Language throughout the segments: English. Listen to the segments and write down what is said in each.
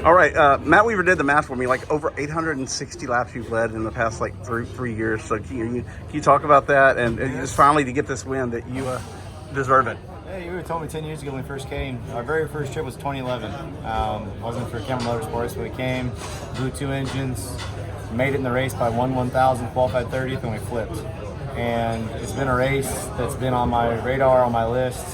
All right, Matt Weaver did the math for me. Like over 860 laps you've led in the past like three years. So can you talk about that and just finally to get this win that you deserve it? Yeah, you would have told me 10 years ago when we first came. Our very first trip was 2011. Wasn't for Camel Motorsports, but we came, blew 2 engines, made it in the race by 1/1000, qualified 30th, and we flipped. And it's been a race that's been on my radar, on my list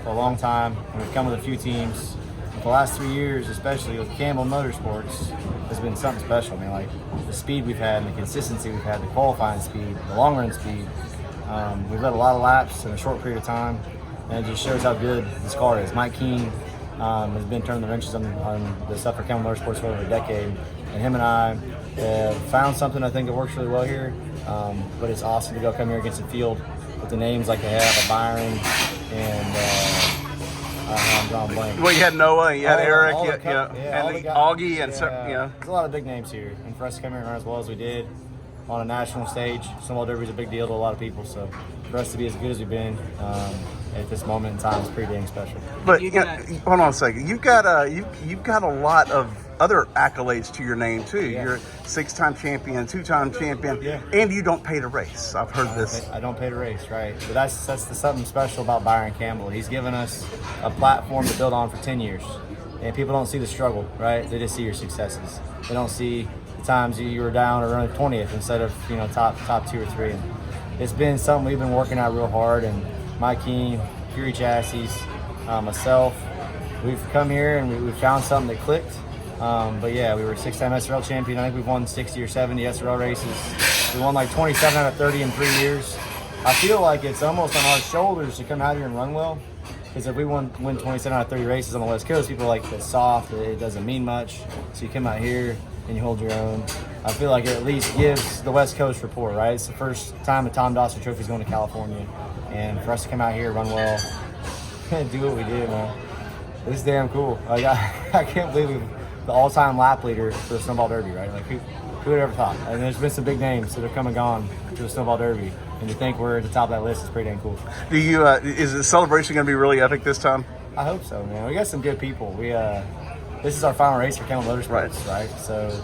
for a long time. And we've come with a few teams. The last 3 years, especially with Campbell Motorsports, has been something special. I mean, like the speed we've had and the consistency we've had, the qualifying speed, the long run speed. We've led a lot of laps in a short period of time, and it just shows how good this car is. Mike Keene has been turning the wrenches on the stuff for Campbell Motorsports for over a decade, and him and I have found something I think that works really well here. But it's awesome to go come here against the field with the names like they have, Byron and. I'm drawing blank. Well, you had Noah, you had Eric, and Augie, and There's a lot of big names here, and for us to come here and run as well as we did on a national stage, Snowball Derby is a big deal to a lot of people. So for us to be as good as we've been at this moment in time is pretty dang special. But hold on a second, you've got a lot of other accolades to your name too. Yeah. You're a 6-time champion, 2-time champion, and you don't pay to race. I've heard this. I don't pay to race, right? But that's something special about Byron Campbell. He's given us a platform to build on for 10 years. And people don't see the struggle, right? They just see your successes. They don't see the times you were down or running 20th instead of top 2 or 3. And it's been something we've been working out real hard. And Mike Keene, Fury Chassis, myself, we've come here and we found something that clicked. But yeah, we were a 6-time SRL champion. I think we've won 60 or 70 SRL races. We won like 27 out of 30 in 3 years. I feel like it's almost on our shoulders to come out here and run well. Because if we win 27 out of 30 races on the West Coast, people are like, it's soft, it doesn't mean much. So you come out here and you hold your own. I feel like it at least gives the West Coast rapport, right? It's the first time the Tom Dawson Trophy's going to California. And for us to come out here, run well, do what we did, man. It's damn cool. Like, I can't believe we've the all-time lap leader for the Snowball Derby, right? Like, who would ever thought? And there's been some big names that have come and gone to the Snowball Derby, and to think we're at the top of that list is pretty dang cool. Do you? Is the celebration going to be really epic this time? I hope so, man. We got some good people. This is our final race for Campbell Motorsports, right? So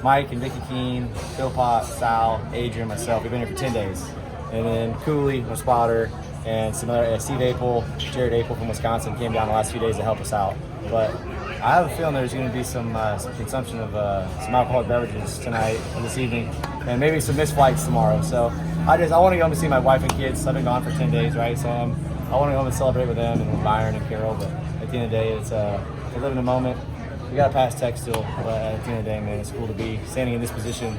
Mike and Vicky Keene, Philpott, Sal, Adrian, myself, we've been here for 10 days. And then Cooley, my spotter, and some other Steve Apel, Jared Apel from Wisconsin came down the last few days to help us out. But I have a feeling there's going to be some consumption of some alcoholic beverages tonight and this evening, and maybe some missed flights tomorrow. So I want to go home to see my wife and kids. I've been gone for 10 days, right? So I want to go home and celebrate with them and with Byron and Carol. But at the end of the day, it's we live in the moment. We got to pass tech still, but at the end of the day, man, it's cool to be standing in this position,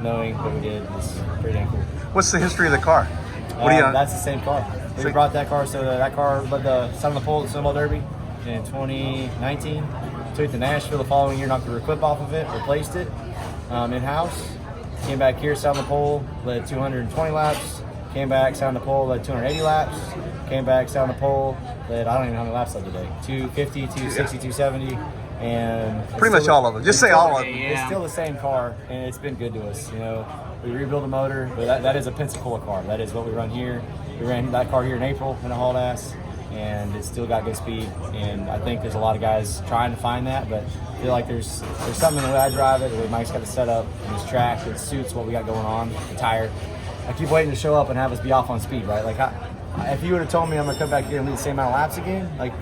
knowing what we did is pretty dang cool. What's the history of the car? That's the same car. We brought that car, so that car led the Sun on the Pole at the Snowball Derby in 2019. Took it to Nashville the following year, knocked the equip off of it, replaced it in-house. Came back here, sat on the pole, led 220 laps. Came back, sat on the pole, led 280 laps. Came back, sat on the pole, led, I don't even know how many laps led today. 250, 260, 270. And pretty much all of them. Just say all of them. It's still the same car, and it's been good to us. We rebuilt the motor, but that is a Pensacola car. That is what we run here. We ran that car here in April in a hauled ass, and it's still got good speed. And I think there's a lot of guys trying to find that, but I feel like there's something in the way I drive it, the way Mike's got it set up, and his track that suits what we got going on. The tire. I keep waiting to show up and have us be off on speed, right? Like, if you would have told me I'm gonna come back here and lead the same amount of laps again, like,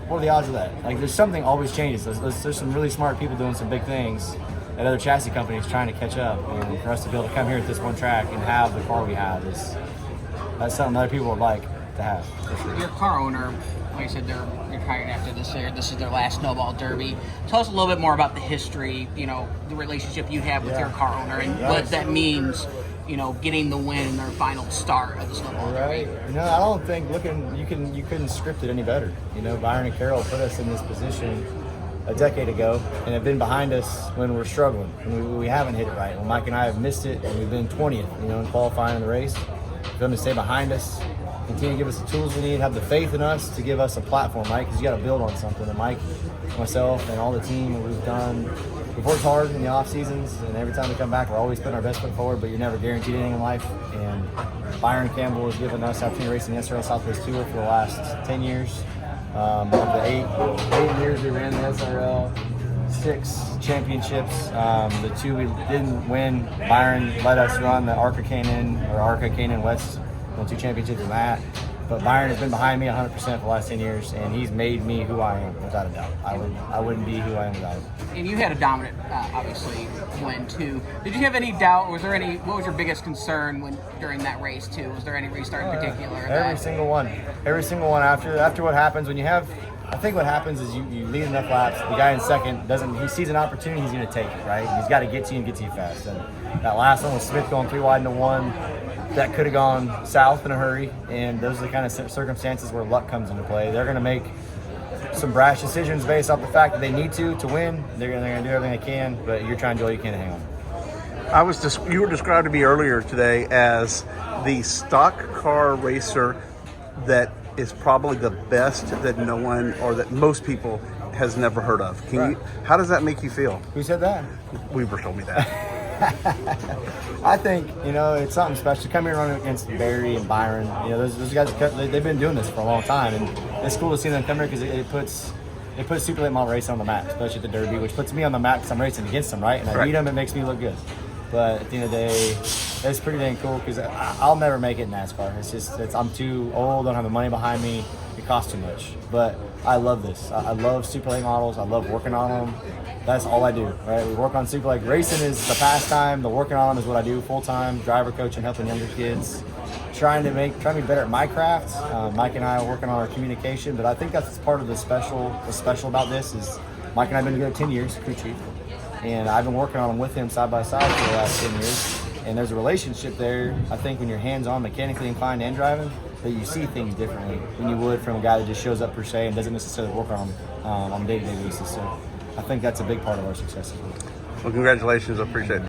what are the odds of that? Like, there's something always changes. There's some really smart people doing some big things at other chassis companies trying to catch up. And for us to be able to come here at this one track and have the car we have that's something other people would like to have, for sure. Your car owner, like I said, they're retired after this year. This is their last Snowball Derby. Tell us a little bit more about the history, the relationship you have with your car owner and what that means, getting the win in their final start of the Snowball Derby. Right. I don't think you couldn't script it any better. Byron and Carol put us in this position a decade ago and have been behind us when we're struggling and we haven't hit it right. Well, Mike and I have missed it and we've been 20th, in qualifying in the race. For them to stay behind us, continue to give us the tools we need, have the faith in us to give us a platform, right? Because you got to build on something. And Mike, myself, and all the team, we've worked hard in the off seasons, and every time we come back, we're always putting our best foot forward. But you're never guaranteed anything in life. And Byron Campbell has given us the opportunity to race in the SRL Southwest Tour for the last 10 years. Of the eight years we ran the SRL, 6 championships. The 2 we didn't win, Byron let us run the Arca Canaan West, won 2 championships in that. But Byron has been behind me 100% for the last 10 years, and he's made me who I am, without a doubt. I wouldn't be who I am without him. And you had a dominant, obviously, win too. Did you have any doubt? What was your biggest concern during that race too? Was there any restart in particular? Every single one. After what happens when you have. I think what happens is you lead enough laps. The guy in second he sees an opportunity, he's going to take it, right? He's got to get to you and get to you fast. And that last one with Smith going 3 wide into 1, that could have gone south in a hurry. And those are the kind of circumstances where luck comes into play. They're going to make some brash decisions based off the fact that they need to win. They're going to do everything they can, but you're trying to do all you can to hang on. You were described to me earlier today as the stock car racer that is probably the best that no one or that most people has never heard of. How does that make you feel? Who said that? Weaver told me that. I think, it's something special. Come here running against Barry and Byron. Those guys, they've been doing this for a long time, and it's cool to see them come here because it puts super late model racing on the map, especially at the Derby, which puts me on the map because I'm racing against them, right? And I beat them, it makes me look good. But at the end of the day, it's pretty dang cool because I'll never make it in NASCAR. I'm too old, don't have the money behind me, it costs too much. But I love this. I love super late models. I love working on them. That's all I do, right? We work on super late. Racing is the pastime. The working on them is what I do full time. Driver coaching, helping younger kids, trying to be better at my craft. Mike and I are working on our communication, but I think that's part of the special. What's special about this is Mike and I have been together 10 years, crew chief. And I've been working on them with him side by side for the last 10 years. And there's a relationship there, I think, when you're hands-on, mechanically inclined and driving, that you see things differently than you would from a guy that just shows up per se and doesn't necessarily work on them on a day-to-day basis. So I think that's a big part of our success as well. Well, congratulations. I appreciate it.